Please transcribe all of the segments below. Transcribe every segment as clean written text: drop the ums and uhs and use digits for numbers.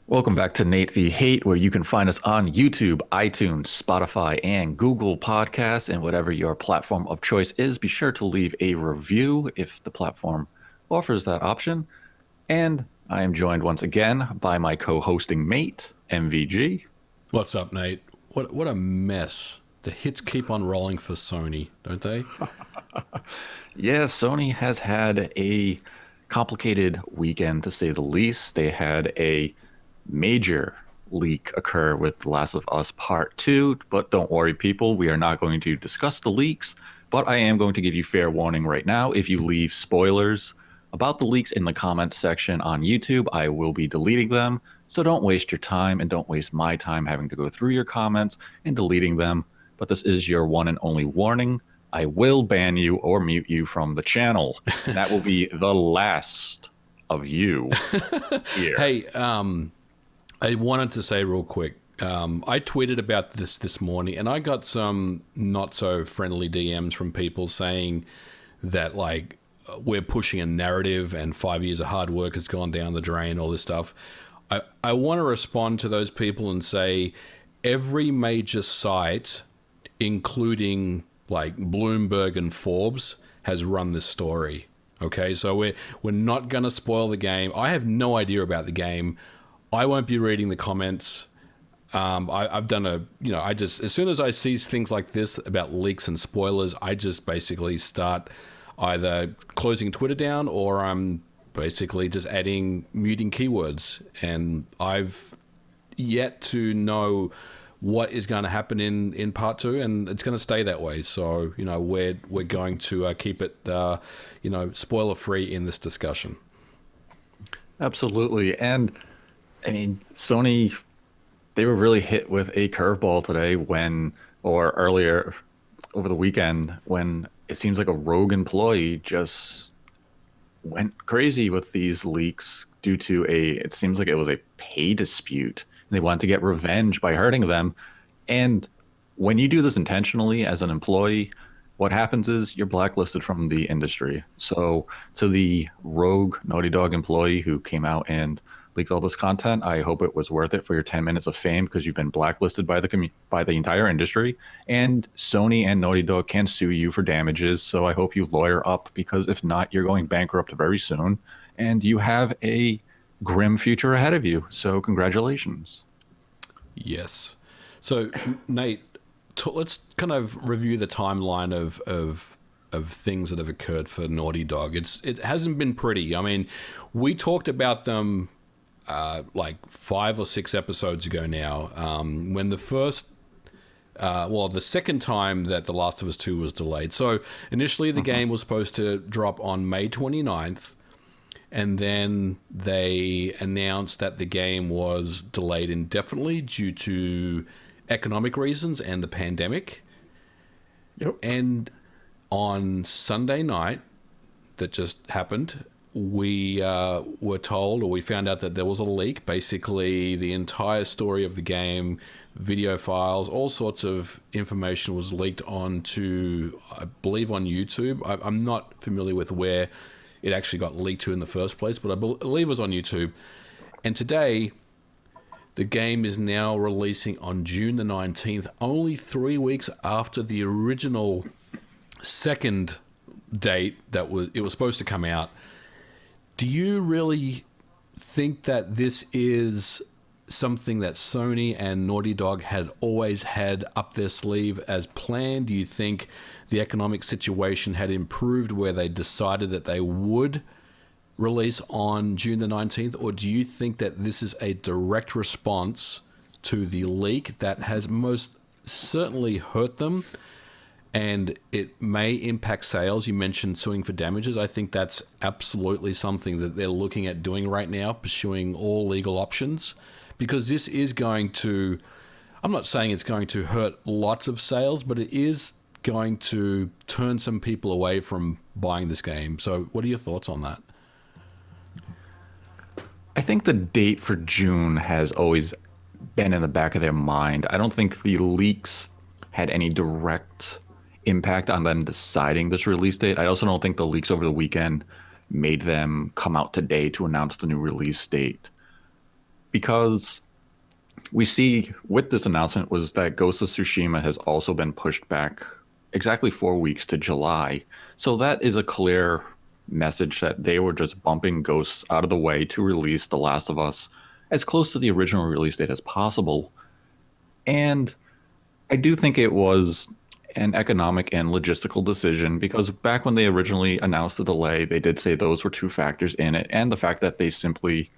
Welcome back to Nate the Hate, where you can find us on YouTube, iTunes, Spotify, and Google Podcasts. And whatever your platform of choice is, be sure to leave a review if the platform offers that option. And I am joined once again by my co-hosting mate, MVG. What's up, Nate? What a mess. The hits keep on rolling for Sony, don't they? Yeah, Sony has had a complicated weekend, to say the least. They had a major leak occur with The Last of Us Part 2, but don't worry, people, we are not going to discuss the leaks, but I am going to give you fair warning right now. If you leave spoilers about the leaks in the comments section on YouTube, I will be deleting them, so don't waste your time and don't waste my time having to go through your comments and deleting them, but this is your one and only warning. I will ban you or mute you from the channel, and that will be the last of you here. Hey, I wanted to say real quick, I tweeted about this morning, and I got some not so friendly DMs from people saying that, like, we're pushing a narrative and 5 years of hard work has gone down the drain, all this stuff. I want to respond to those people and say every major site, including like Bloomberg and Forbes, has run this story. Okay, so we're not going to spoil the game. I have no idea about the game. I won't be reading the comments. I've done I just, as soon as I see things like this about leaks and spoilers, I just basically start either closing Twitter down or I'm basically just muting keywords. And I've yet to know what is going to happen in part 2, and it's going to stay that way. So, we're going to keep it, spoiler free in this discussion. Absolutely. And I mean, Sony, they were really hit with a curveball today or earlier over the weekend, when it seems like a rogue employee just went crazy with these leaks due to it seems like it was a pay dispute. And they wanted to get revenge by hurting them. And when you do this intentionally as an employee, what happens is you're blacklisted from the industry. So to the rogue Naughty Dog employee who came out and leaked all this content, I hope it was worth it for your 10 minutes of fame, because you've been blacklisted by the entire industry, and Sony and Naughty Dog can sue you for damages. So I hope you lawyer up, because if not, you're going bankrupt very soon and you have a grim future ahead of you. So congratulations. Yes. So, Nate, let's kind of review the timeline of things that have occurred for Naughty Dog. It hasn't been pretty. I mean, we talked about them like 5 or 6 episodes ago now, when the second time that The Last of Us 2 was delayed. So initially the game was supposed to drop on May 29th, and then they announced that the game was delayed indefinitely due to economic reasons and the pandemic. Yep. And on Sunday night that just happened, we were told, or we found out, that there was a leak. Basically, the entire story of the game, video files, all sorts of information was leaked onto, I believe, on YouTube. I'm not familiar with where it actually got leaked to in the first place, but I believe it was on YouTube. And today, the game is now releasing on June the 19th, only 3 weeks after the original second date that it was supposed to come out. Do you really think that this is something that Sony and Naughty Dog had always had up their sleeve as planned? Do you think the economic situation had improved where they decided that they would release on June the 19th? Or do you think that this is a direct response to the leak that has most certainly hurt them, and it may impact sales? You mentioned suing for damages. I think that's absolutely something that they're looking at doing right now, pursuing all legal options, because this is going to, I'm not saying it's going to hurt lots of sales, but it is going to turn some people away from buying this game. So what are your thoughts on that? I think the date for June has always been in the back of their mind. I don't think the leaks had any direct impact on them deciding this release date. I also don't think the leaks over the weekend made them come out today to announce the new release date. because we see with this announcement was that Ghost of Tsushima has also been pushed back exactly 4 weeks to July. So that is a clear message that they were just bumping Ghosts out of the way to release The Last of Us as close to the original release date as possible. And I do think it was an economic and logistical decision because back when they originally announced the delay, they did say those were two factors in it, and the fact that they simply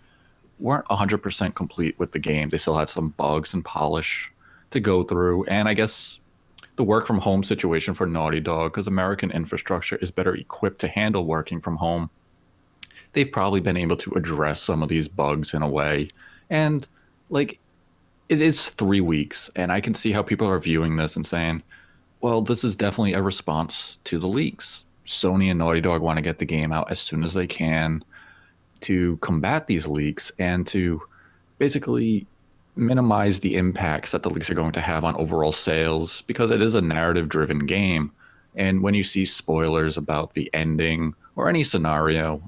weren't 100% complete with the game. They still had some bugs and polish to go through. And I guess the work from home situation for Naughty Dog, because American infrastructure is better equipped to handle working from home, they've probably been able to address some of these bugs in a way. And like, it is 3 weeks, and I can see how people are viewing this and saying, well, this is definitely a response to the leaks. Sony and Naughty Dog want to get the game out as soon as they can to combat these leaks and to basically minimize the impacts that the leaks are going to have on overall sales because it is a narrative driven game. And when you see spoilers about the ending or any scenario,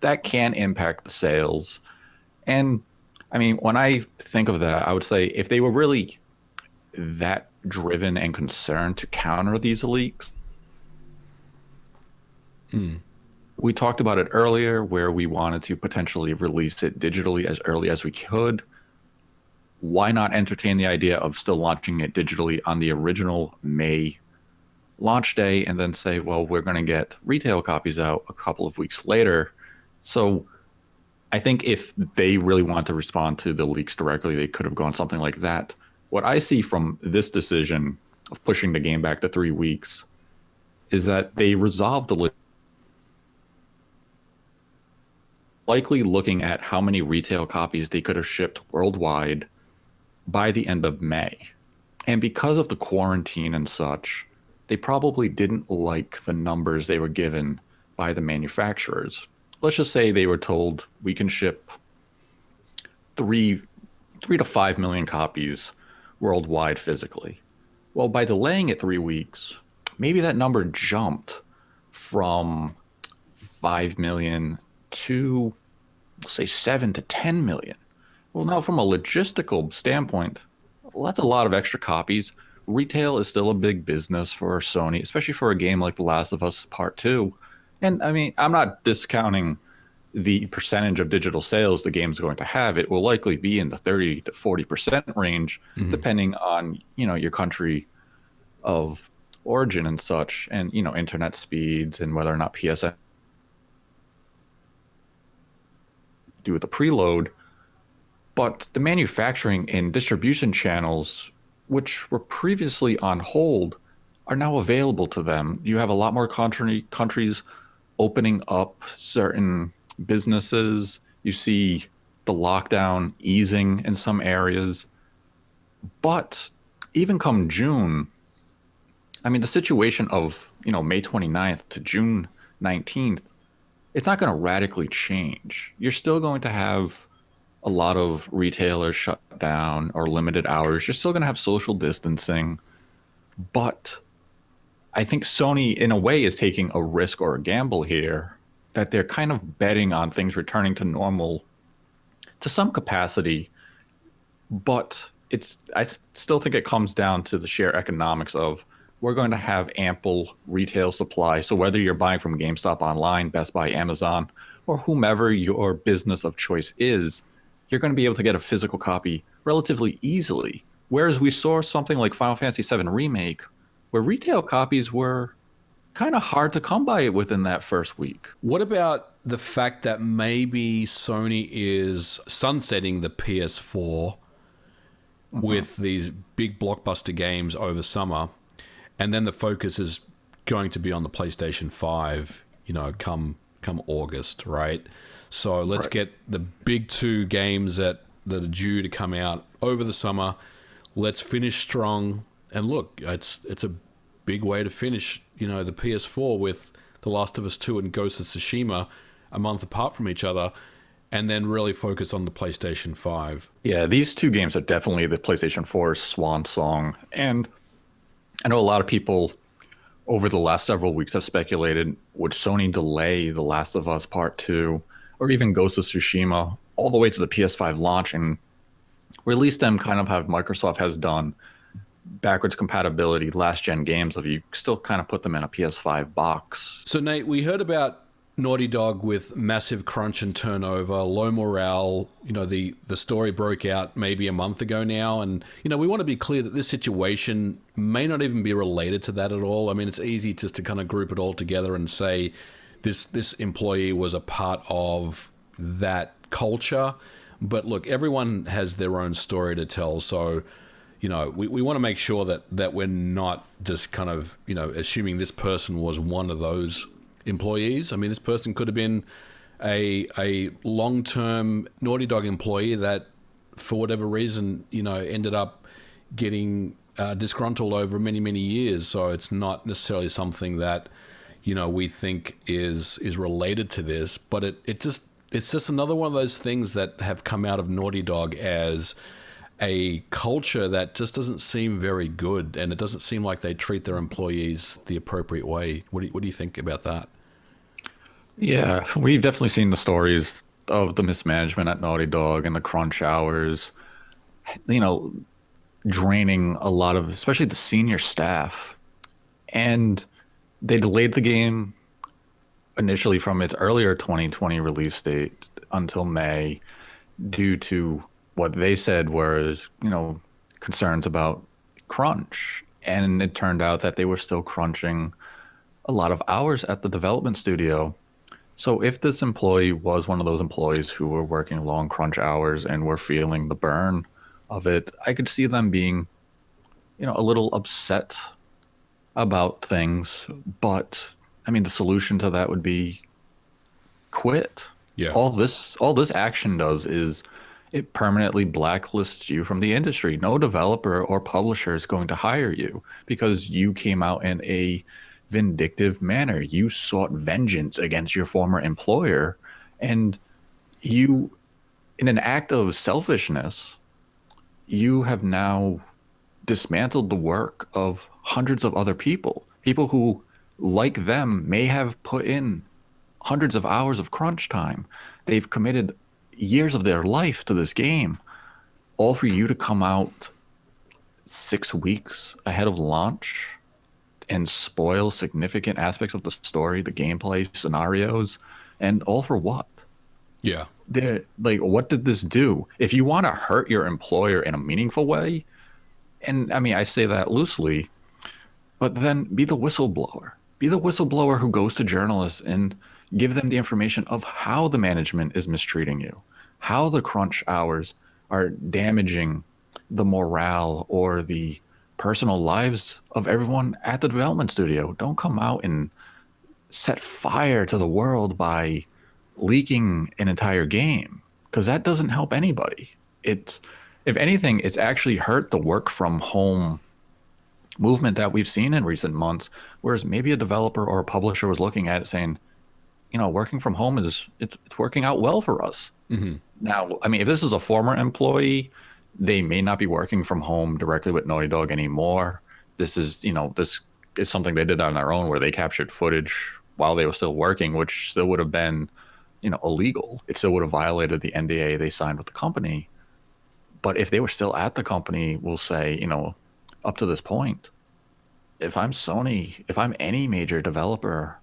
that can impact the sales. And I mean, when I think of that, I would say if they were really that driven and concerned to counter these leaks, we talked about it earlier where we wanted to potentially release it digitally as early as we could. Why not entertain the idea of still launching it digitally on the original May launch day and then say, well, we're going to get retail copies out a couple of weeks later? So I think if they really want to respond to the leaks directly, they could have gone something like that. What I see from this decision of pushing the game back to 3 weeks is that they resolved the likely looking at how many retail copies they could have shipped worldwide by the end of May. And because of the quarantine and such, they probably didn't like the numbers they were given by the manufacturers. Let's just say they were told we can ship 3 to 5 million copies worldwide physically. Well, by delaying it 3 weeks, maybe that number jumped from 5 million to, let's say, 7 to 10 million. Well, now from a logistical standpoint, well, that's a lot of extra copies. Retail is still a big business for Sony, especially for a game like The Last of Us Part 2. And I mean, I'm not discounting the percentage of digital sales the game's going to have. It will likely be in the 30 to 40% range, depending on, your country of origin and such, and, internet speeds and whether or not PSN do with the preload. But the manufacturing and distribution channels, which were previously on hold, are now available to them. You have a lot more countries opening up certain businesses. You see the lockdown easing in some areas. But even come June, I mean, the situation of, May 29th to June 19th, it's not going to radically change. You're still going to have a lot of retailers shut down or limited hours. You're still going to have social distancing. But I think Sony, in a way, is taking a risk or a gamble here that they're kind of betting on things returning to normal to some capacity. But I still think it comes down to the sheer economics of we're going to have ample retail supply. So whether you're buying from GameStop online, Best Buy, Amazon, or whomever your business of choice is, you're going to be able to get a physical copy relatively easily. Whereas we saw something like Final Fantasy VII Remake, where retail copies were kind of hard to come by within that first week. What about the fact that maybe Sony is sunsetting the PS4 with these big blockbuster games over summer, and then the focus is going to be on the PlayStation 5, come August, right? So let's get the big two games that are due to come out over the summer. Let's finish strong. And look, it's a big way to finish, the PS4 with The Last of Us 2 and Ghost of Tsushima a month apart from each other, and then really focus on the PlayStation 5. Yeah, these two games are definitely the PlayStation 4's swan song. And I know a lot of people over the last several weeks have speculated, would Sony delay The Last of Us Part 2 or even Ghost of Tsushima all the way to the PS5 launch and release them kind of how Microsoft has done backwards compatibility last gen games of you still kind of put them in a PS5 box. So, Nate, we heard about Naughty Dog with massive crunch and turnover, low morale. The story broke out maybe a month ago now. And, we want to be clear that this situation may not even be related to that at all. I mean, it's easy just to kind of group it all together and say this employee was a part of that culture. But look, everyone has their own story to tell. So, we want to make sure that we're not just kind of, assuming this person was one of those employees. I mean, this person could have been a long-term Naughty Dog employee that, for whatever reason, ended up getting disgruntled over many, many years. So it's not necessarily something that, we think is related to this, but it's just another one of those things that have come out of Naughty Dog as a culture that just doesn't seem very good, and it doesn't seem like they treat their employees the appropriate way. What do you think about that? Yeah, we've definitely seen the stories of the mismanagement at Naughty Dog and the crunch hours, you know, draining a lot of, especially the senior staff. And they delayed the game initially from its earlier 2020 release date until May due to what they said was, concerns about crunch. And it turned out that they were still crunching a lot of hours at the development studio. So if this employee was one of those employees who were working long crunch hours and were feeling the burn of it, I could see them being, a little upset about things. But I mean, the solution to that would be quit. Yeah. All this action does is it permanently blacklists you from the industry. No developer or publisher is going to hire you because you came out in a vindictive manner. You sought vengeance against your former employer, and you, in an act of selfishness, you have now dismantled the work of hundreds of other people who, like them, may have put in hundreds of hours of crunch time. They've committed years of their life to this game, all for you to come out 6 weeks ahead of launch and spoil significant aspects of the story, the gameplay, scenarios, and all for what? Yeah. They're like, what did this do? If you want to hurt your employer in a meaningful way, and I mean, I say that loosely, but then be the whistleblower. Be the whistleblower who goes to journalists and give them the information of how the management is mistreating you, how the crunch hours are damaging the morale or the personal lives of everyone at the development studio. Don't come out and set fire to the world by leaking an entire game, because that doesn't help anybody. It, if anything, it's actually hurt the work from home movement that we've seen in recent months. Whereas maybe a developer or a publisher was looking at it saying, working from home it's working out well for us. Mm-hmm. Now, I mean, if this is a former employee, they may not be working from home directly with Naughty Dog anymore. This is something they did on their own where they captured footage while they were still working, which still would have been, illegal. It still would have violated the NDA they signed with the company. But if they were still at the company, we'll say, up to this point, if I'm Sony, if I'm any major developer,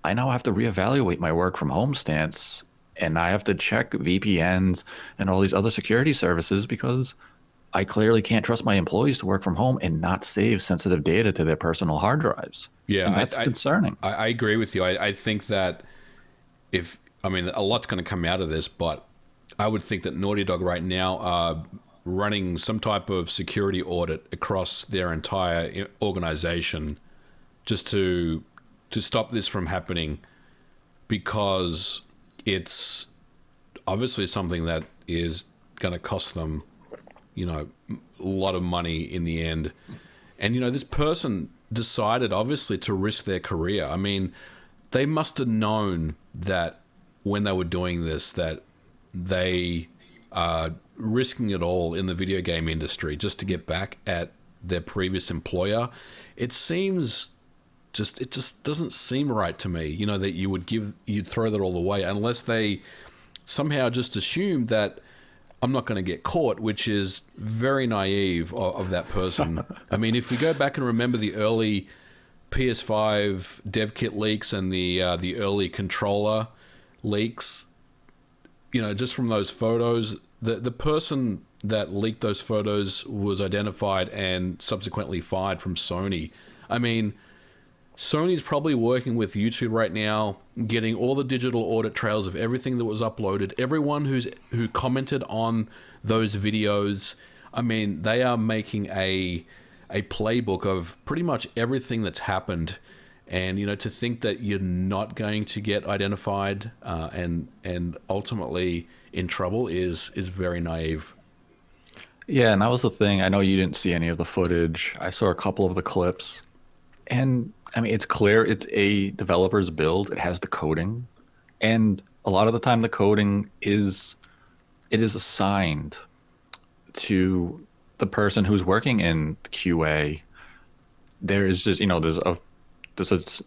I now have to reevaluate my work from home stance, and I have to check VPNs and all these other security services because I clearly can't trust my employees to work from home and not save sensitive data to their personal hard drives. Yeah. And that's concerning. I agree with you. I think that a lot's going to come out of this, but I would think that Naughty Dog right now are running some type of security audit across their entire organization just to stop this from happening, because it's obviously something that is going to cost them, a lot of money in the end. And, this person decided obviously to risk their career. I mean, they must have known that when they were doing this, that they are risking it all in the video game industry just to get back at their previous employer. It just doesn't seem right to me, that you'd throw that all away unless they somehow just assumed that I'm not going to get caught, which is very naive of that person. I mean, if we go back and remember the early PS5 dev kit leaks and the early controller leaks, just from those photos, the person that leaked those photos was identified and subsequently fired from Sony. I mean, Sony's probably working with YouTube right now, getting all the digital audit trails of everything that was uploaded, everyone who commented on those videos. I mean, they are making a playbook of pretty much everything that's happened. And to think that you're not going to get identified and ultimately in trouble is very naive. Yeah, and that was the thing. I know you didn't see any of the footage. I saw a couple of the clips. And I mean, it's clear it's a developer's build. It has the coding. And a lot of the time the coding is assigned to the person who's working in QA. There is just,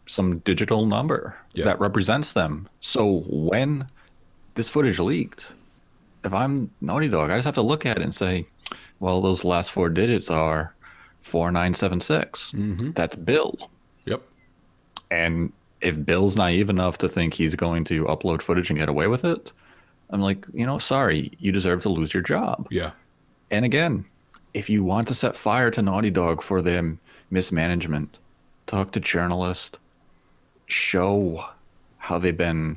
some digital number Yeah. that represents them. So when this footage leaked, if I'm Naughty Dog, I just have to look at it and say, well, those last four digits are 4976. Mm-hmm. That's Bill. Yep. And if Bill's naive enough to think he's going to upload footage and get away with it, I'm like, sorry, you deserve to lose your job. Yeah. And again, if you want to set fire to Naughty Dog for their mismanagement, talk to journalists, show how they've been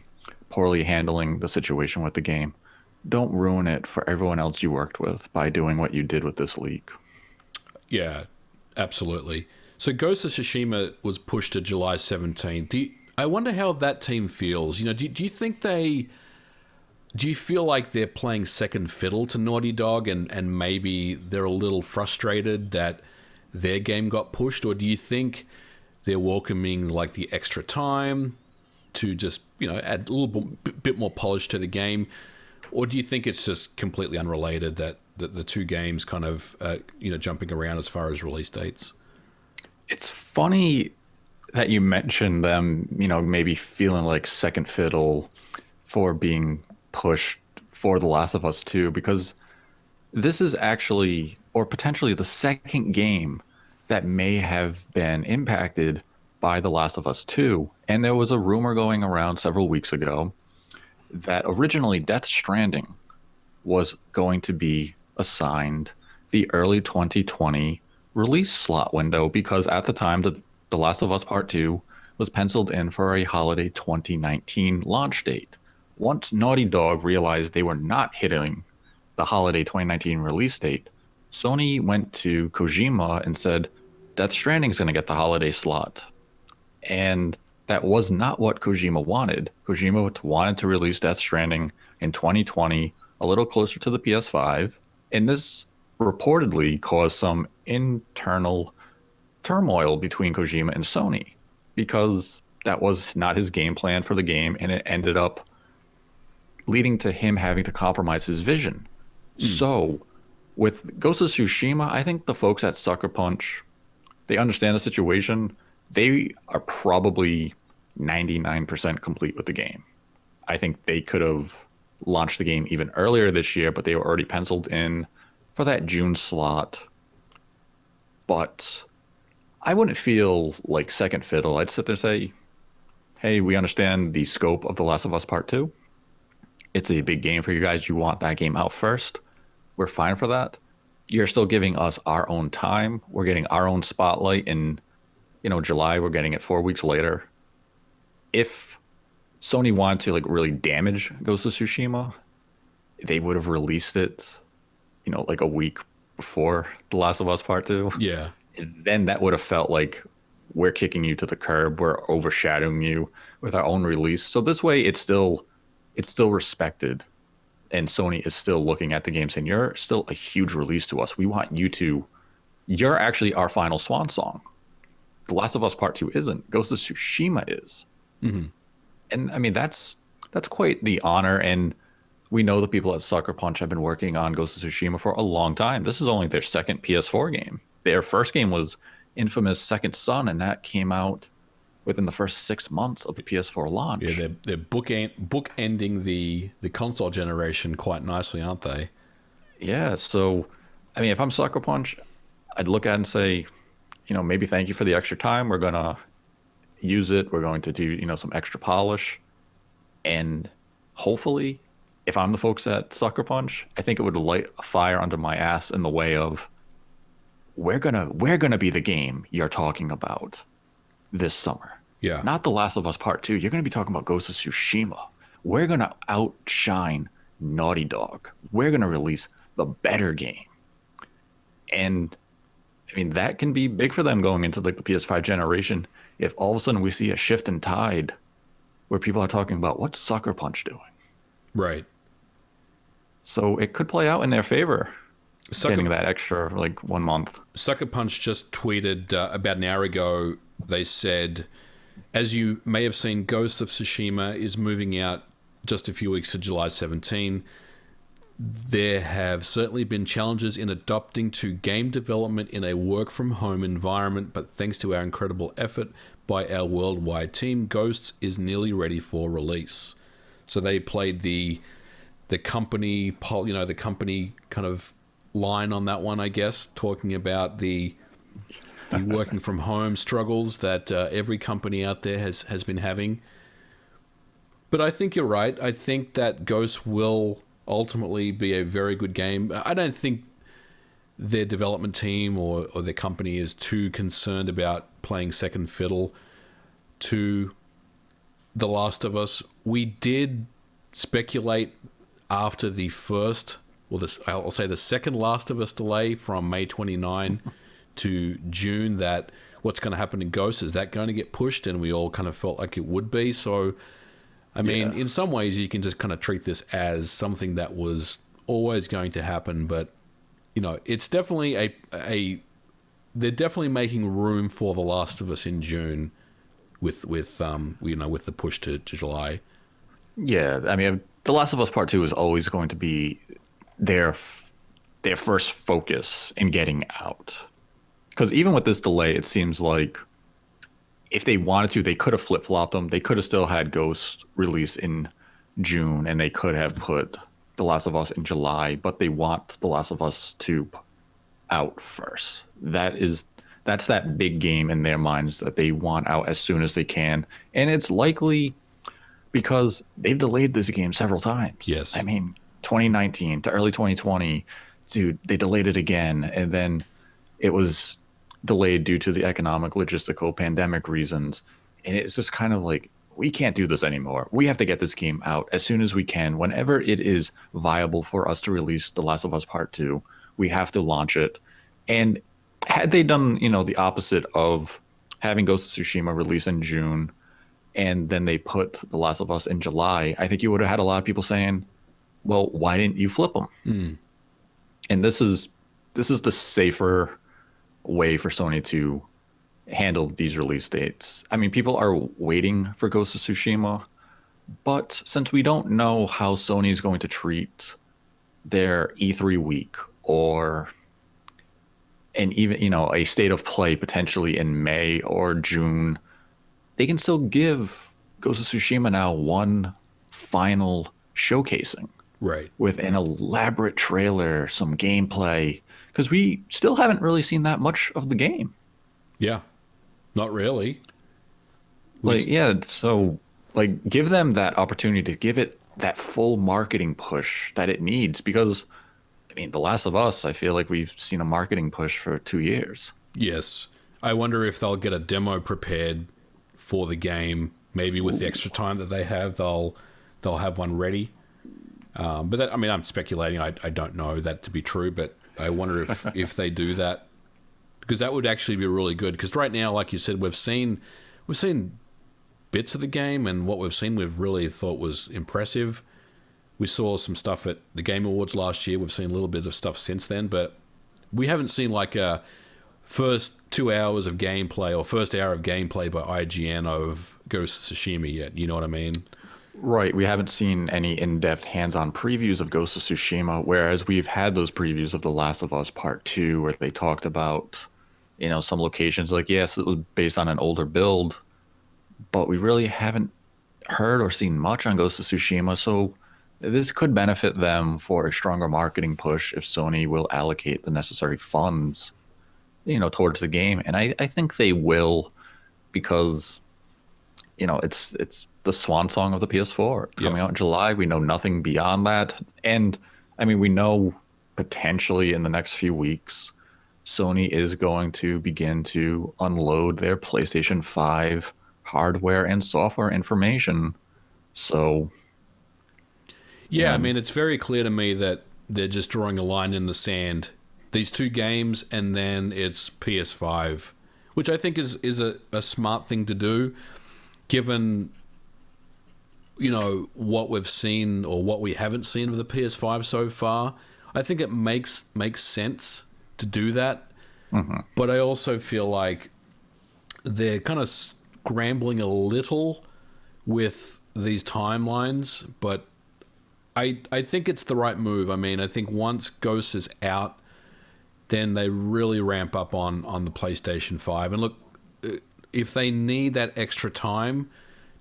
poorly handling the situation with the game. Don't ruin it for everyone else you worked with by doing what you did with this leak. Yeah, absolutely. So Ghost of Tsushima was pushed to July 17th. I wonder how that team feels. Do you think do you feel like they're playing second fiddle to Naughty Dog and maybe they're a little frustrated that their game got pushed? Or do you think they're welcoming like the extra time to just, add a little bit more polish to the game? Or do you think it's just completely unrelated that the two games kind of, jumping around as far as release dates? It's funny that you mentioned them, maybe feeling like second fiddle for being pushed for The Last of Us 2, because this is actually, or potentially, the second game that may have been impacted by The Last of Us 2. And there was a rumor going around several weeks ago that originally Death Stranding was going to be assigned the early 2020 release slot window because at the time The Last of Us Part 2 was penciled in for a holiday 2019 launch date. Once Naughty Dog realized they were not hitting the holiday 2019 release date, Sony went to Kojima and said, Death Stranding's going to get the holiday slot. And that was not what Kojima wanted. Kojima wanted to release Death Stranding in 2020, a little closer to the PS5. And this reportedly caused some internal turmoil between Kojima and Sony because that was not his game plan for the game. And it ended up leading to him having to compromise his vision. So with Ghost of Tsushima, I think the folks at Sucker Punch, they understand the situation. They are probably 99% complete with the game. I think they could have launched the game even earlier this year, but they were already penciled in for that June slot. But I wouldn't feel like second fiddle. I'd sit there and say, hey, we understand the scope of The Last of Us Part 2. It's a big game for you guys. You want that game out first. We're fine for that. You're still giving us our own time. We're getting our own spotlight in, July. We're getting it 4 weeks later. If Sony wanted to really damage Ghost of Tsushima, they would have released it, like a week before The Last of Us Part 2. Yeah. And then that would have felt like we're kicking you to the curb. We're overshadowing you with our own release. So this way it's still respected. And Sony is still looking at the game saying, you're still a huge release to us. We want you to, you're actually our final swan song. The Last of Us Part 2 isn't. Ghost of Tsushima is. Mm-hmm. And I mean, that's quite the honor. And we know the people at Sucker Punch have been working on Ghost of Tsushima for a long time. This is only their second PS4 game. Their first game was infamous Second Son, and that came out within the first 6 months of the PS4 launch. Yeah, they're bookending the console generation quite nicely, aren't they? Yeah, so I mean, if I'm Sucker Punch, I'd look at it and say, maybe thank you for the extra time. We're gonna use it. We're going to do, some extra polish. And hopefully, if I'm the folks at Sucker Punch, I think it would light a fire under my ass in the way of we're gonna be the game you're talking about this summer. Yeah. Not The Last of Us Part 2. You're gonna be talking about Ghost of Tsushima. We're gonna outshine Naughty Dog. We're gonna release the better game. And I mean that can be big for them going into like the PS5 generation. If all of a sudden we see a shift in tide where people are talking about what's Sucker Punch doing. Right. So it could play out in their favor, Sucker getting that extra like 1 month. Sucker Punch just tweeted about an hour ago. They said, as you may have seen, Ghost of Tsushima is moving out just a few weeks to July 17. There have certainly been challenges in adopting to game development in a work from home environment, but thanks to our incredible effort by our worldwide team, Ghosts is nearly ready for release. So they played the company the company kind of line on that one, I guess, talking about the working from home struggles that every company out there has been having. But I think you're right. I think that Ghost will ultimately be a very good game. I don't think their development team or their company is too concerned about playing second fiddle to The Last of Us. We did speculate after the first, well, I'll say the second Last of Us delay from May 29 to June, that what's going to happen in Ghost, is that going to get pushed? And we all kind of felt like it would be. So I mean, in some ways, you can just kind of treat this as something that was always going to happen. But, it's definitely they're definitely making room for The Last of Us in June with the push to July. Yeah, I mean, The Last of Us Part 2 is always going to be their their first focus in getting out. Because even with this delay, it seems like if they wanted to, they could have flip flopped them. They could have still had Ghost release in June, and they could have put The Last of Us in July. But they want The Last of Us 2 out first. That's that big game in their minds that they want out as soon as they can, and it's likely because they've delayed this game several times. Yes. I mean, 2019 to early 2020, dude, they delayed it again, and then it was delayed due to the economic, logistical, pandemic reasons. And it's just kind of like, we can't do this anymore. We have to get this game out as soon as we can. Whenever it is viable for us to release The Last of Us Part 2, we have to launch it. And had they done, the opposite of having Ghost of Tsushima release in June, and then they put The Last of Us in July, I think you would have had a lot of people saying, well, why didn't you flip them? And this is the safer way for Sony to handle these release dates. I mean, people are waiting for Ghost of Tsushima, but since we don't know how Sony is going to treat their E3 week or and even a state of play potentially in May or June, they can still give Ghost of Tsushima now one final showcasing. Right. With an elaborate trailer, some gameplay, because we still haven't really seen that much of the game. Yeah. Not really. So give them that opportunity to give it that full marketing push that it needs, because I mean, The Last of Us, I feel like we've seen a marketing push for 2 years. Yes. I wonder if they'll get a demo prepared for the game. Maybe with the extra time that they have, they'll have one ready. But that, I mean, I'm speculating. I don't know that to be true, but I wonder if they do that, because that would actually be really good. Because right now, like you said, we've seen bits of the game, and what we've seen we've really thought was impressive. We saw some stuff at the Game Awards last year. We've seen a little bit of stuff since then, but we haven't seen like a first 2 hours of gameplay or first hour of gameplay by IGN of Ghost of Tsushima yet. You know what I mean? Right. We haven't seen any in-depth hands-on previews of Ghost of Tsushima, whereas we've had those previews of The Last of Us Part 2 where they talked about, some locations. Like, yes, it was based on an older build, but we really haven't heard or seen much on Ghost of Tsushima. So, I mean, if Sony is going to push this game out, I think they should give it that full marketing push that it needs, because I mean, we still haven't really seen that much of the game. this could benefit them for a stronger marketing push if Sony will allocate the necessary funds, towards the game. And I think they will because, it's the swan song of the PS4. It's Yep. coming out in July. We know nothing beyond that. And I mean, we know potentially in the next few weeks, Sony is going to begin to unload their PlayStation 5 hardware and software information. So, Yeah, I and mean, it's very clear to me that they're just drawing a line in the sand. These two games, and then it's PS5, which I think is a smart thing to do, given what we've seen or what we haven't seen of the PS5 so far. I think it makes sense to do that, but I also feel like they're kind of scrambling a little with these timelines, but I think it's the right move. I mean, I think once Ghost is out, then they really ramp up on the PlayStation 5. And look, if they need that extra time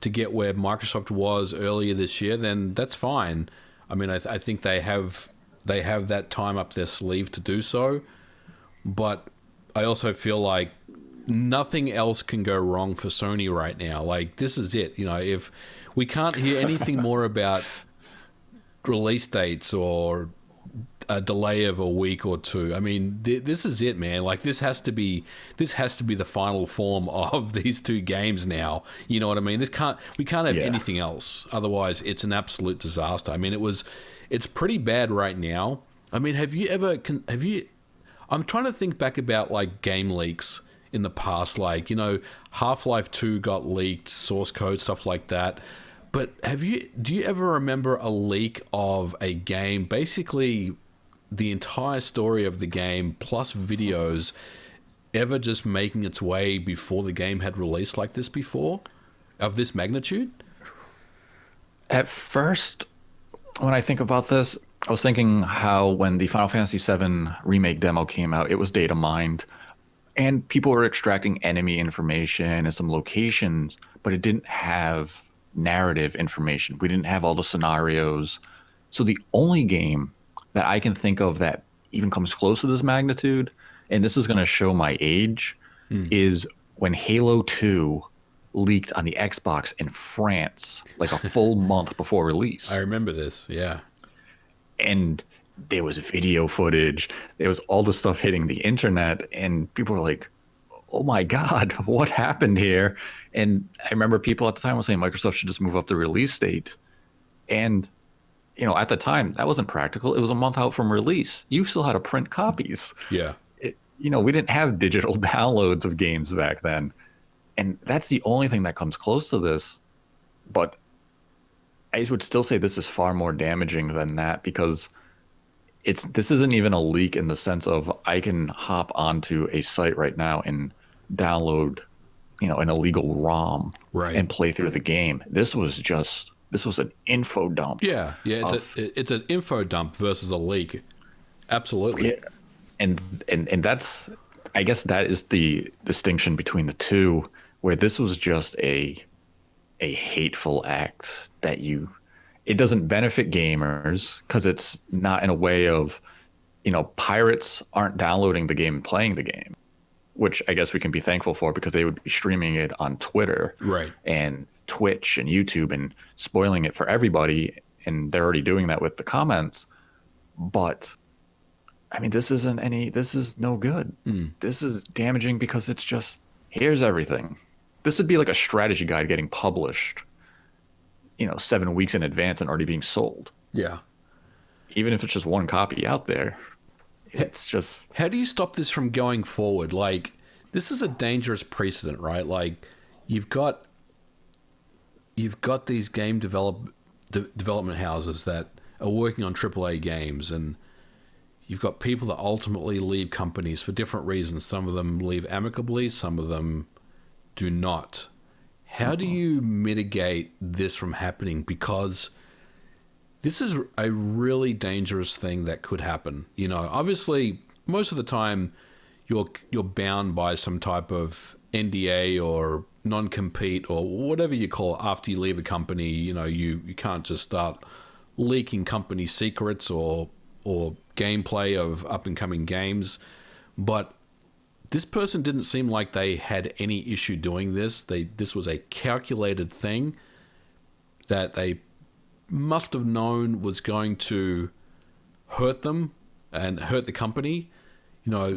to get where Microsoft was earlier this year, then that's fine. I mean, I think they have that time up their sleeve to do so. But I also feel like nothing else can go wrong for Sony right now. Like, this is it. If we can't hear anything more about release dates or a delay of a week or two. I mean, this is it, man. Like, this has to be the final form of these two games now. You know what I mean? We can't have yeah. anything else. Otherwise, it's an absolute disaster. I mean, it's pretty bad right now. I mean, have you? I'm trying to think back about like game leaks in the past. Like, Half-Life 2 got leaked, source code, stuff like that. But do you ever remember a leak of a game, basically the entire story of the game plus videos, ever just making its way before the game had released like this before, of this magnitude? At first, when I think about this, I was thinking how when the Final Fantasy VII remake demo came out, it was data mined and people were extracting enemy information and some locations, but it didn't have narrative information. We didn't have all the scenarios. So the only game that I can think of that even comes close to this magnitude, and this is going to show my age, is when Halo 2 leaked on the Xbox in France like a full month before release. I remember this, yeah. And there was video footage, there was all the stuff hitting the internet, and people were like, oh my God, what happened here? And I remember people at the time were saying Microsoft should just move up the release date. And, at the time, that wasn't practical. It was a month out from release. You still had to print copies. Yeah. We didn't have digital downloads of games back then. And that's the only thing that comes close to this. But I would still say this is far more damaging than that because this isn't even a leak in the sense of I can hop onto a site right now and download, an illegal ROM Right. and play through the game. This was an info dump. Yeah, it's an info dump versus a leak. Absolutely. Yeah. And that's, I guess that is the distinction between the two, where this was just a hateful act that it doesn't benefit gamers because it's not in a way of, pirates aren't downloading the game and playing the game, which I guess we can be thankful for because they would be streaming it on Twitter Right. and Twitch and YouTube and spoiling it for everybody. And they're already doing that with the comments. But I mean, this is no good. This is damaging because it's just, here's everything. This would be like a strategy guide getting published, 7 weeks in advance and already being sold. Yeah. Even if it's just one copy out there, it's just. How do you stop this from going forward? Like, this is a dangerous precedent, right? Like, you've got these game development houses that are working on AAA games, and you've got people that ultimately leave companies for different reasons. Some of them leave amicably, some of them do not. How do you mitigate this from happening? Because this is a really dangerous thing that could happen. Obviously, most of the time, you're bound by some type of NDA or non-compete or whatever you call it after you leave a company. You can't just start leaking company secrets or gameplay of up and coming games. But this person didn't seem like they had any issue doing this. This was a calculated thing that they must have known was going to hurt them and hurt the company. You know,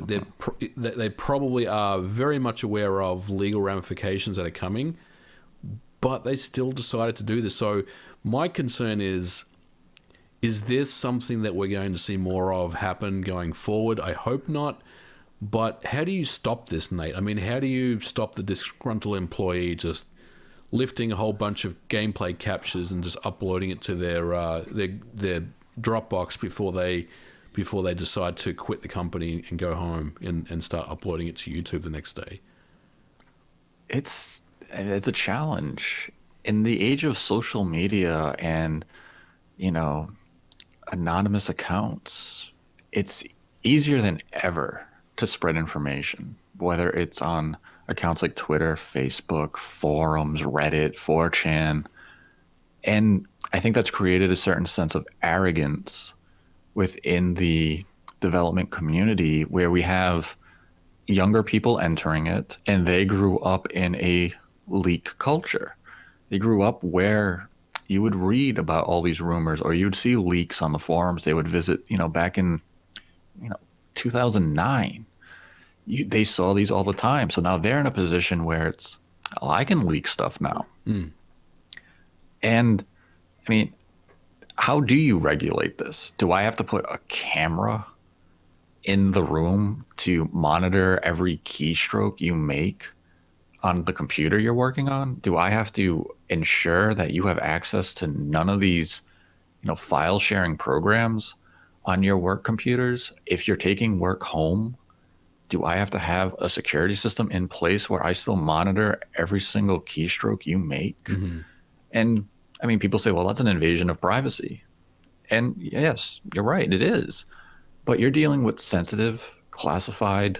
they probably are very much aware of legal ramifications that are coming, but they still decided to do this. So my concern is this something that we're going to see more of happen going forward? I hope not. But how do you stop this, Nate? I mean, how do you stop the disgruntled employee just lifting a whole bunch of gameplay captures and just uploading it to their Dropbox before they decide to quit the company and go home and start uploading it to YouTube the next day? It's a challenge in the age of social media and, you know, anonymous accounts. It's easier than ever to spread information, whether it's on accounts like Twitter, Facebook, forums, Reddit, 4chan. And I think that's created a certain sense of arrogance within the development community where we have younger people entering it and they grew up in a leak culture. They grew up where you would read about all these rumors or you'd see leaks on the forums they would visit, back in, 2009. They saw these all the time. So now they're in a position where it's, oh, I can leak stuff now. Mm. And I mean, how do you regulate this? Do I have to put a camera in the room to monitor every keystroke you make on the computer you're working on? Do I have to ensure that you have access to none of these, file sharing programs on your work computers? If you're taking work home, do I have to have a security system in place where I still monitor every single keystroke you make? Mm-hmm. And I mean, people say, well, that's an invasion of privacy. And yes, you're right, it is. But you're dealing with classified,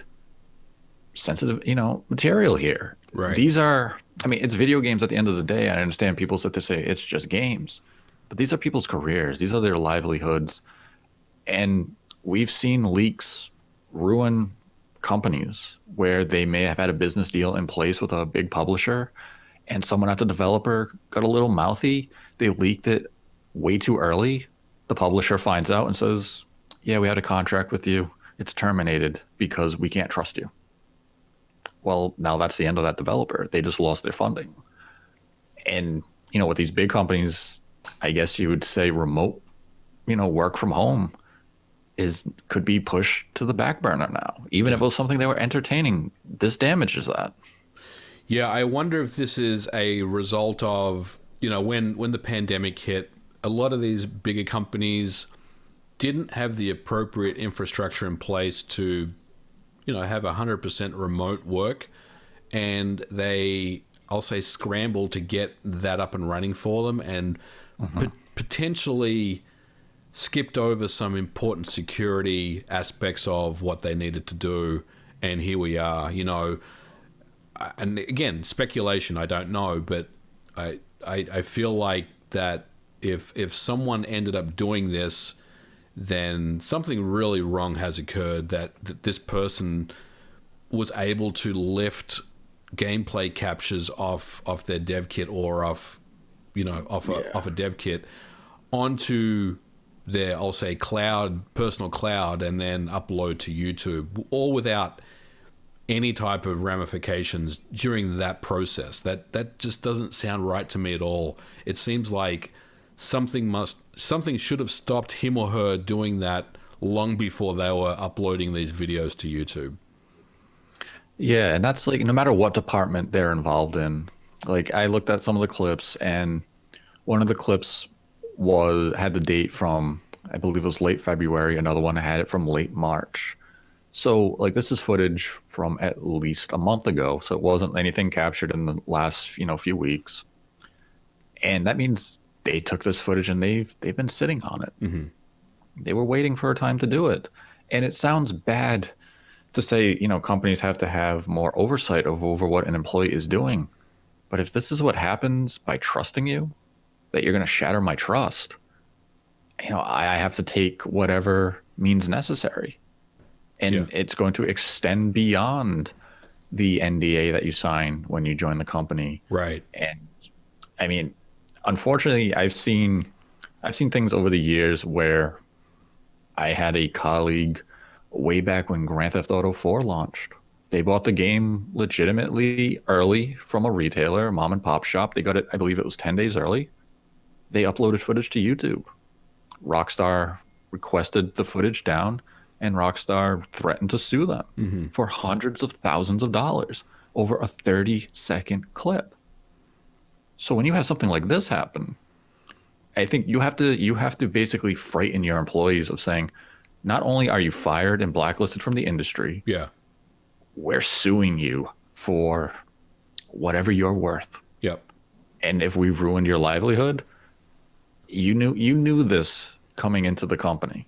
sensitive, material here. Right. These are, it's video games at the end of the day. I understand people sit to say it's just games, but these are people's careers. These are their livelihoods. And we've seen leaks ruin companies where they may have had a business deal in place with a big publisher and someone at the developer got a little mouthy. They leaked it way too early. The publisher finds out and says, yeah, we had a contract with you. It's terminated because we can't trust you. Well, now that's the end of that developer. They just lost their funding. And, with these big companies, I guess you would say remote, work from home could be pushed to the back burner now. Even if it was something they were entertaining, this damages that. Yeah, I wonder if this is a result of, when the pandemic hit, a lot of these bigger companies didn't have the appropriate infrastructure in place to, have 100% remote work. And they, I'll say, scrambled to get that up and running for them and potentially skipped over some important security aspects of what they needed to do. And here we are, and again, speculation, I don't know, but I feel like that if someone ended up doing this, then something really wrong has occurred, that this person was able to lift gameplay captures off their dev kit or off a dev kit onto their, I'll say, personal cloud, and then upload to YouTube, all without any type of ramifications during that process. That just doesn't sound right to me at all. It seems like something should have stopped him or her doing that long before they were uploading these videos to YouTube. Yeah, and that's like no matter what department they're involved in. Like I looked at some of the clips, and one of the clips had the date from, I believe it was late February. Another one had it from late March. So like this is footage from at least a month ago. So it wasn't anything captured in the last, few weeks. And that means they took this footage and they've been sitting on it. Mm-hmm. They were waiting for a time to do it. And it sounds bad to say, companies have to have more oversight over what an employee is doing. But if this is what happens by trusting you, that you're going to shatter my trust, I have to take whatever means necessary. Yeah. And it's going to extend beyond the NDA that you sign when you join the company. Right. And I mean, unfortunately, I've seen things over the years where I had a colleague way back when Grand Theft Auto 4 launched. They bought the game legitimately early from a retailer, a mom and pop shop. They got it, I believe it was 10 days early. They uploaded footage to YouTube. Rockstar requested the footage down, and Rockstar threatened to sue them Hmm. for hundreds of thousands of dollars over a 30-second clip. So when you have something like this happen, I think you have to basically frighten your employees of saying, not only are you fired and blacklisted from the industry, Yeah. we're suing you for whatever you're worth. Yep. And if we've ruined your livelihood, you knew this coming into the company.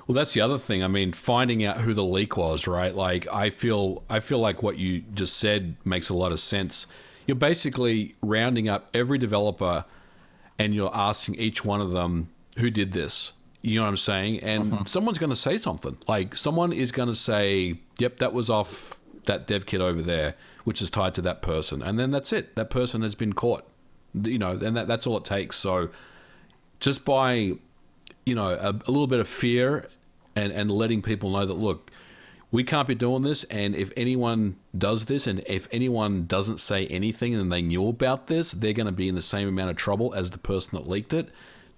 Well, that's the other thing. I mean, finding out who the leak was, right? Like, I feel like what you just said makes a lot of sense. You're basically rounding up every developer and you're asking each one of them who did this. You know what I'm saying? And Mhm. someone's going to say something. Like, someone is going to say, "Yep, that was off that dev kit over there, which is tied to that person." And then that's it. That person has been caught. And that's all it takes. So just by a little bit of fear and letting people know that, look, we can't be doing this, and if anyone does this and if anyone doesn't say anything and they knew about this, they're going to be in the same amount of trouble as the person that leaked it.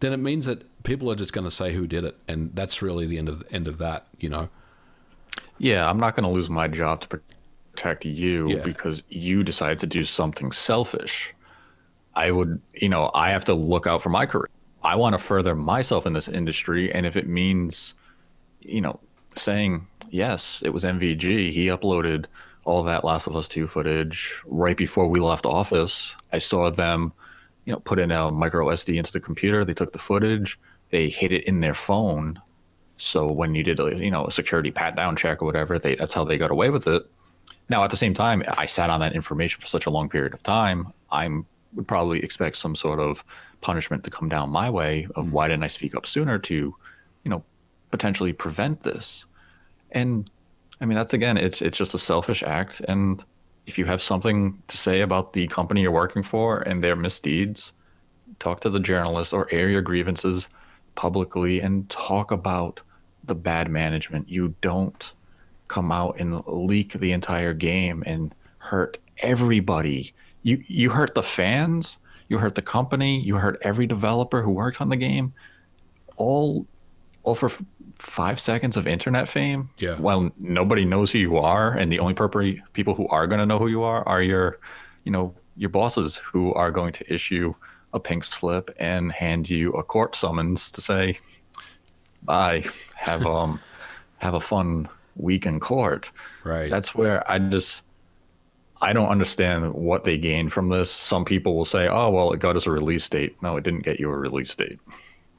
Then it means that people are just going to say who did it, and that's really the end of that. Yeah, I'm not going to lose my job to protect you Yeah. because you decided to do something selfish. I have to look out for my career. I want to further myself in this industry. And if it means, you know, saying, yes, it was MVG, he uploaded all that Last of Us 2 footage right before we left office. I saw them, put in a micro SD into the computer. They took the footage, they hid it in their phone. So when you did a security pat down check or whatever, that's how they got away with it. Now, at the same time, I sat on that information for such a long period of time. I would probably expect some sort of punishment to come down my way of Mm. why didn't I speak up sooner to, potentially prevent this. And I mean, that's again, it's just a selfish act. And if you have something to say about the company you're working for and their misdeeds, talk to the journalist or air your grievances publicly and talk about the bad management. You don't come out and leak the entire game and hurt everybody. You hurt the fans, you hurt the company, you hurt every developer who worked on the game, all for 5 seconds of internet fame. Yeah. While nobody knows who you are, and the only people who are going to know who you are your bosses who are going to issue a pink slip and hand you a court summons to say, "Bye, have a fun week in court." Right. That's where I don't understand what they gain from this. Some people will say, "Oh, well, it got us a release date." No, it didn't get you a release date.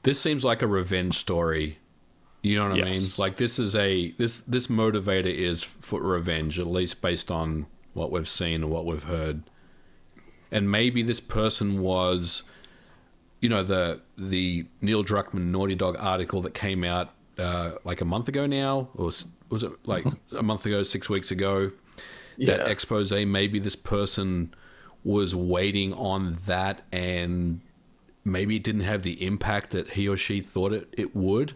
This seems like a revenge story. You know what I mean? Yes. Like, this motivator is for revenge, at least based on what we've seen and what we've heard. And maybe this person was, the Neildruckmann Naughty Dog article that came out like a month ago now, or was it like a month ago, 6 weeks ago? That Yeah. expose. Maybe this person was waiting on that, and maybe it didn't have the impact that he or she thought it would,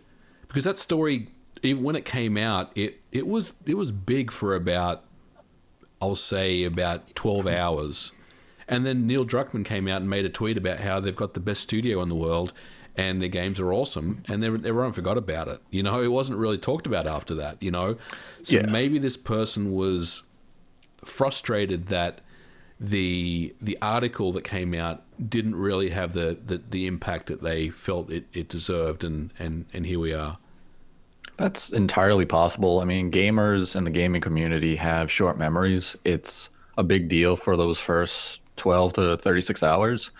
because that story, even when it came out, it was big for about, I'll say, about 12 hours. And then Neildruckmann came out and made a tweet about how they've got the best studio in the world and their games are awesome, and everyone forgot about it. It wasn't really talked about after that. So Yeah. maybe this person was frustrated that the article that came out didn't really have the impact that they felt it deserved, and here we are. That's entirely possible. I mean, gamers and the gaming community have short memories. It's a big deal for those first 12 to 36 hours,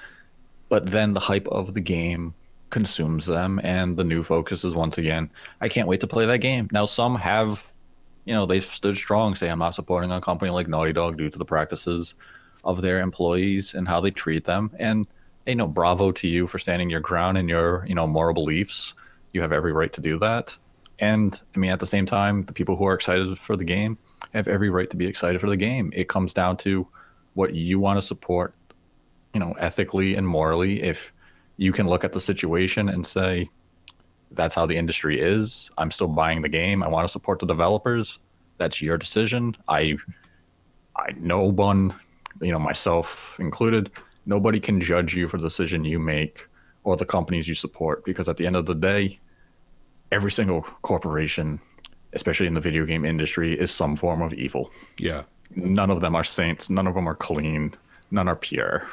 but then the hype of the game consumes them, and the new focus is once again, I can't wait to play that game. Now, some have, they've stood strong, say, I'm not supporting a company like Naughty Dog due to the practices of their employees and how they treat them. And, bravo to you for standing your ground and your, moral beliefs. You have every right to do that. And I mean, at the same time, the people who are excited for the game have every right to be excited for the game. It comes down to what you want to support, ethically and morally. If you can look at the situation and say, that's how the industry is, I'm still buying the game, I want to support the developers, that's your decision. No one, myself included, nobody can judge you for the decision you make or the companies you support, because at the end of the day, every single corporation, especially in the video game industry, is some form of evil. Yeah. None of them are saints. None of them are clean. None are pure.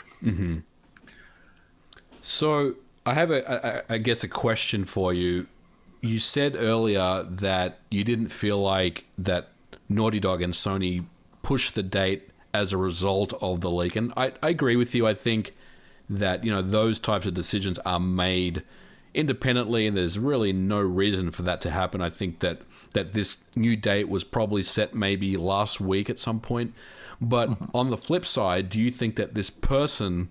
So I have I guess a question for you. You said earlier that you didn't feel like that Naughty Dog and Sony pushed the date as a result of the leak, and I agree with you. I think that those types of decisions are made independently, and there's really no reason for that to happen. I think that this new date was probably set maybe last week at some point. But on the flip side, do you think that this person,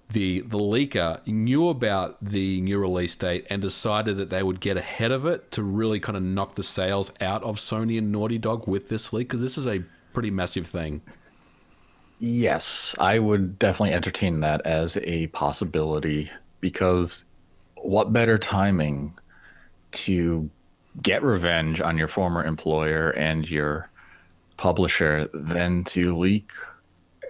the leaker, knew about the new release date and decided that they would get ahead of it to really kind of knock the sales out of Sony and Naughty Dog with this leak? Because this is a pretty massive thing. Yes, I would definitely entertain that as a possibility, because what better timing to get revenge on your former employer and your publisher than to leak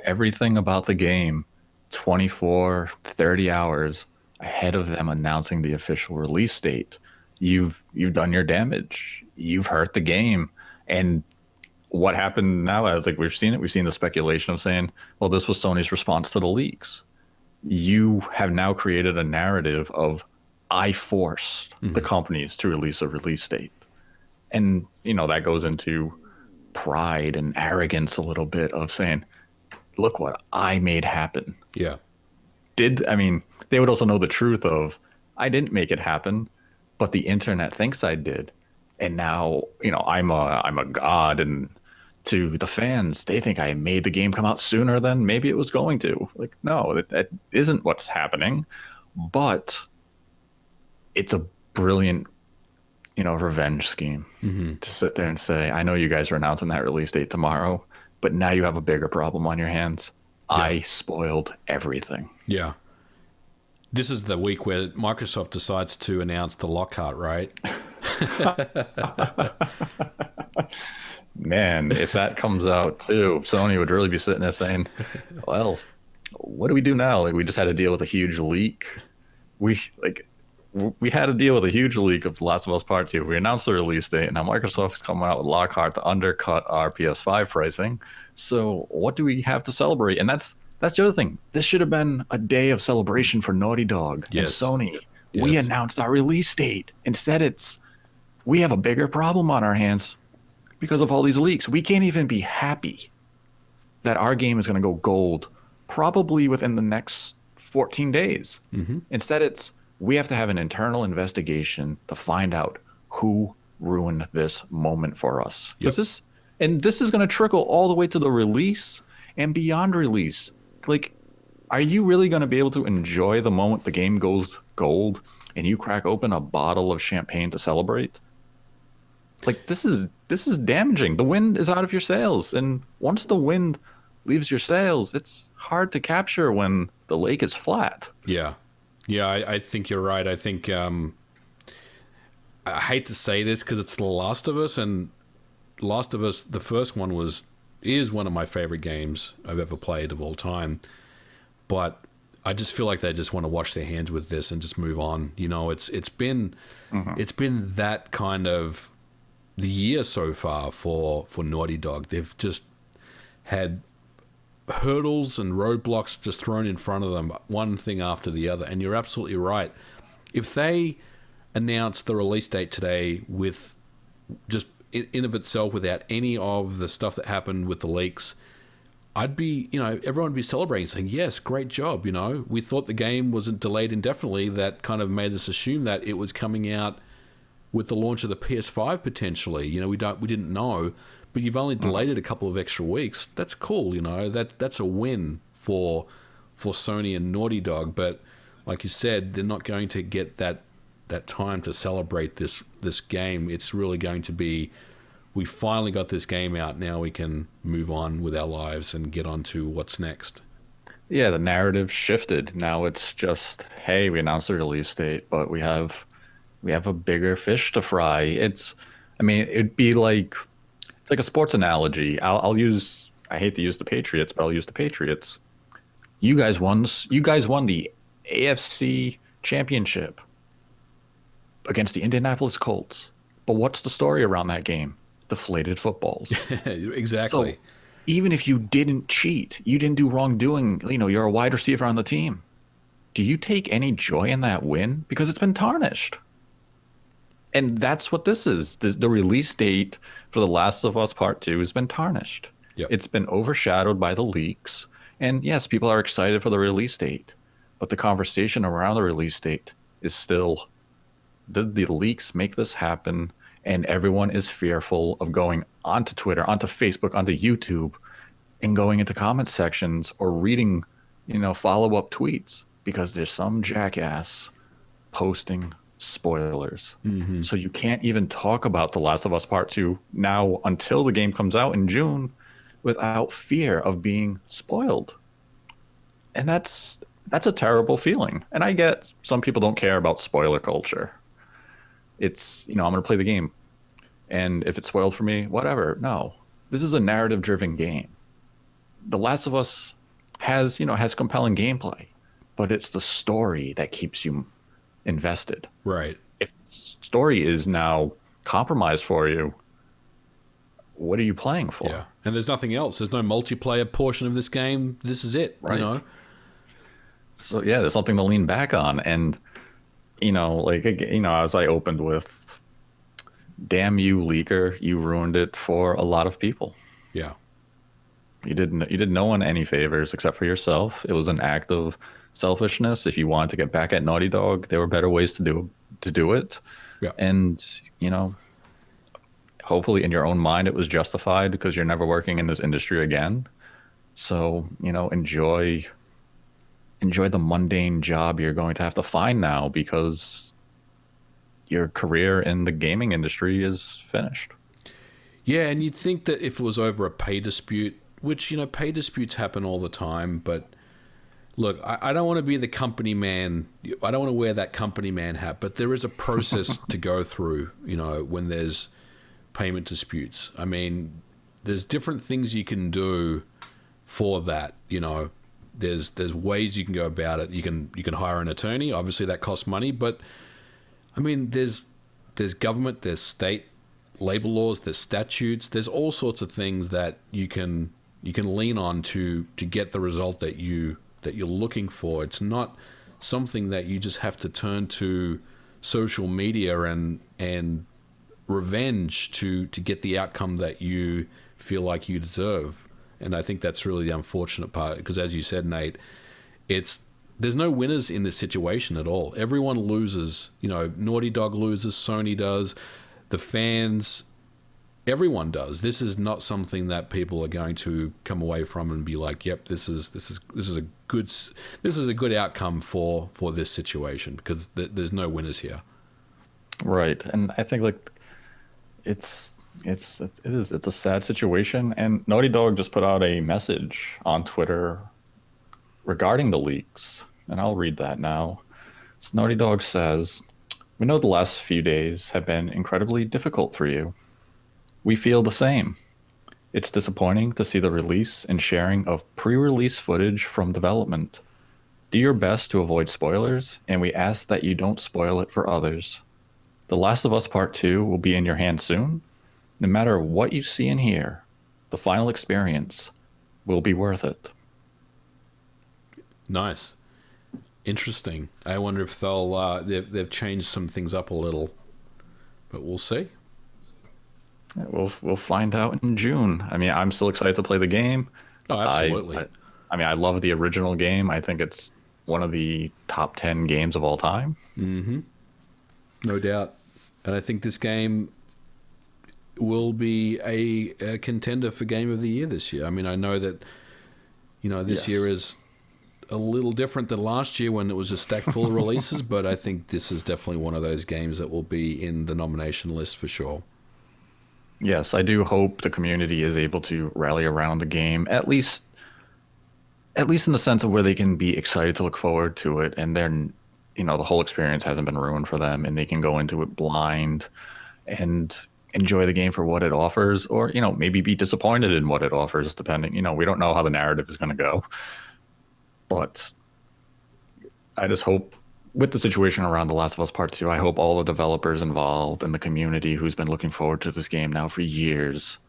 everything about the game 24, 30 hours ahead of them announcing the official release date. You've done your damage. You've hurt the game. And what happened now, I was like, we've seen the speculation of saying, well, this was Sony's response to the leaks. You have now created a narrative of, I forced the companies to release a release date. And, that goes into pride and arrogance a little bit of saying, look what I made happen. Yeah. They would also know the truth of, I didn't make it happen, but the internet thinks I did. And now, I'm a god, and to the fans, they think I made the game come out sooner than maybe it was going to. Like, no, that isn't what's happening. But it's a brilliant, revenge scheme to sit there and say, I know you guys are announcing that release date tomorrow, but now you have a bigger problem on your hands. Yeah. I spoiled everything. Yeah. This is the week where Microsoft decides to announce the Lockhart, right? Man, if that comes out too, Sony would really be sitting there saying, well, what do we do now? Like, we just had to deal with a huge leak. We had to deal with a huge leak of The Last of Us Part 2. We announced the release date, and now Microsoft's coming out with Lockhart to undercut our PS5 pricing. So what do we have to celebrate? And that's the other thing. This should have been a day of celebration for Naughty Dog and Sony. Yes. We announced our release date. Instead, we have a bigger problem on our hands because of all these leaks. We can't even be happy that our game is going to go gold probably within the next 14 days. Instead, we have to have an internal investigation to find out who ruined this moment for us. Yep. This is going to trickle all the way to the release and beyond release. Like, are you really going to be able to enjoy the moment the game goes gold and you crack open a bottle of champagne to celebrate? Like, this is damaging. The wind is out of your sails, and once the wind leaves your sails, it's hard to capture when the lake is flat. Yeah. Yeah, I think you're right. I think I hate to say this because it's The Last of Us, and Last of Us, the first one is one of my favorite games I've ever played of all time. But I just feel like they just want to wash their hands with this and just move on. It's been that kind of the year so far for Naughty Dog. They've just had hurdles and roadblocks just thrown in front of them, one thing after the other. And you're absolutely right. If they announced the release date today with just in of itself, without any of the stuff that happened with the leaks, I'd be, everyone would be celebrating, saying, yes, great job. We thought the game wasn't delayed indefinitely. That kind of made us assume that it was coming out with the launch of the PS5 potentially. We didn't know. But you've only delayed it a couple of extra weeks. That's cool, That's a win for Sony and Naughty Dog. But like you said, they're not going to get that that time to celebrate this game. It's really going to be, we finally got this game out. Now we can move on with our lives and get on to what's next. Yeah, the narrative shifted. Now it's just, hey, we announced the release date, but we have a bigger fish to fry. I mean, it'd be like it's like a sports analogy. I'll use. I hate to use the Patriots, but I'll use the Patriots. You guys won the AFC Championship against the Indianapolis Colts. But what's the story around that game? Deflated footballs. So Exactly. even if you didn't cheat, you didn't do wrongdoing, you're a wide receiver on the team. Do you take any joy in that win? Because it's been tarnished. And that's what this is. The release date for The Last of Us Part 2 has been tarnished. Yep. It's been overshadowed by the leaks. And yes, people are excited for the release date. But the conversation around the release date is still, did the leaks make this happen? And everyone is fearful of going onto Twitter, onto Facebook, onto YouTube, and going into comment sections or reading, follow-up tweets because there's some jackass posting spoilers. So you can't even talk about The Last of Us Part 2 now until the game comes out in June without fear of being spoiled. And that's a terrible feeling. And I get some people don't care about spoiler culture. It's, I'm going to play the game. And if it's spoiled for me, whatever. No. This is a narrative-driven game. The Last of Us has compelling gameplay, but it's the story that keeps you invested. Right. If story is now compromised for you, what are you playing for? Yeah. And there's nothing else. There's no multiplayer portion of this game. This is it. Right. So yeah, there's something to lean back on. And as I opened with, damn you, leaker, you ruined it for a lot of people. Yeah. You did no one any favors except for yourself. It was an act of selfishness. If you wanted to get back at Naughty Dog, there were better ways to do it. Yeah. And hopefully in your own mind it was justified because you're never working in this industry again. So, enjoy the mundane job you're going to have to find now because your career in the gaming industry is finished. Yeah, and you'd think that if it was over a pay dispute, which, pay disputes happen all the time, but look, I don't want to be the company man. I don't want to wear that company man hat, but there is a process to go through, when there's payment disputes. I mean, there's different things you can do for that, There's ways you can go about it. You can hire an attorney. Obviously, that costs money, but I mean, there's government, there's state labor laws, there's statutes, there's all sorts of things that you can lean on to get the result that you're looking for. It's not something that you just have to turn to social media and revenge to get the outcome that you feel like you deserve. And I think that's really the unfortunate part, because as you said, Nate, there's no winners in this situation at all. Everyone loses. Naughty Dog loses, Sony does, the fans, everyone does. This is not something that people are going to come away from and be like, "Yep, this is a good outcome for this situation," because there's no winners here. Right. And I think it's a sad situation. And Naughty Dog just put out a message on Twitter regarding the leaks, and I'll read that now. So Naughty Dog says, "We know the last few days have been incredibly difficult for you. We feel the same. It's disappointing to see the release and sharing of pre-release footage from development. Do your best to avoid spoilers, and we ask that you don't spoil it for others. The Last of Us Part 2 will be in your hands soon. No matter what you see and hear, the final experience will be worth it." Nice. Interesting. I wonder if they've changed some things up a little, but we'll see. We'll find out in June. I mean, I'm still excited to play the game. Oh, absolutely. I mean, I love the original game. I think it's one of the top 10 games of all time. Mm-hmm. No doubt. And I think this game will be a contender for Game of the Year this year. I mean, I know that, this Yes. year is a little different than last year when it was a stack full of releases, but I think this is definitely one of those games that will be in the nomination list for sure. Yes, I do hope the community is able to rally around the game, at least in the sense of where they can be excited to look forward to it, and then, the whole experience hasn't been ruined for them, and they can go into it blind and enjoy the game for what it offers, or maybe be disappointed in what it offers, depending. We don't know how the narrative is going to go, but I just hope with the situation around The Last of Us Part 2, I hope all the developers involved and the community who's been looking forward to this game now for years,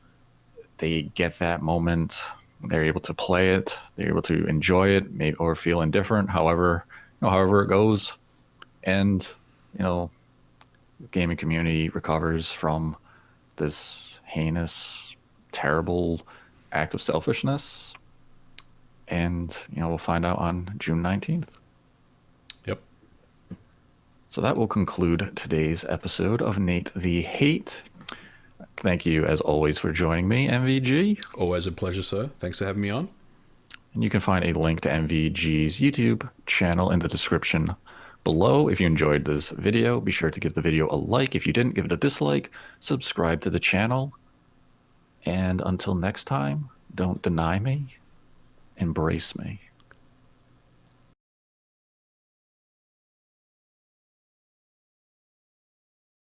they get that moment. They're able to play it. They're able to enjoy it, maybe, or feel indifferent. However it goes, and the gaming community recovers from this heinous, terrible act of selfishness. And we'll find out on June 19th. Yep. So that will conclude today's episode of Nate the Hate. Thank you, as always, for joining me, MVG. Always a pleasure, sir. Thanks for having me on. And you can find a link to MVG's YouTube channel in the description below. If you enjoyed this video, be sure to give the video a like. If you didn't, give it a dislike. Subscribe to the channel. And until next time, don't deny me, embrace me.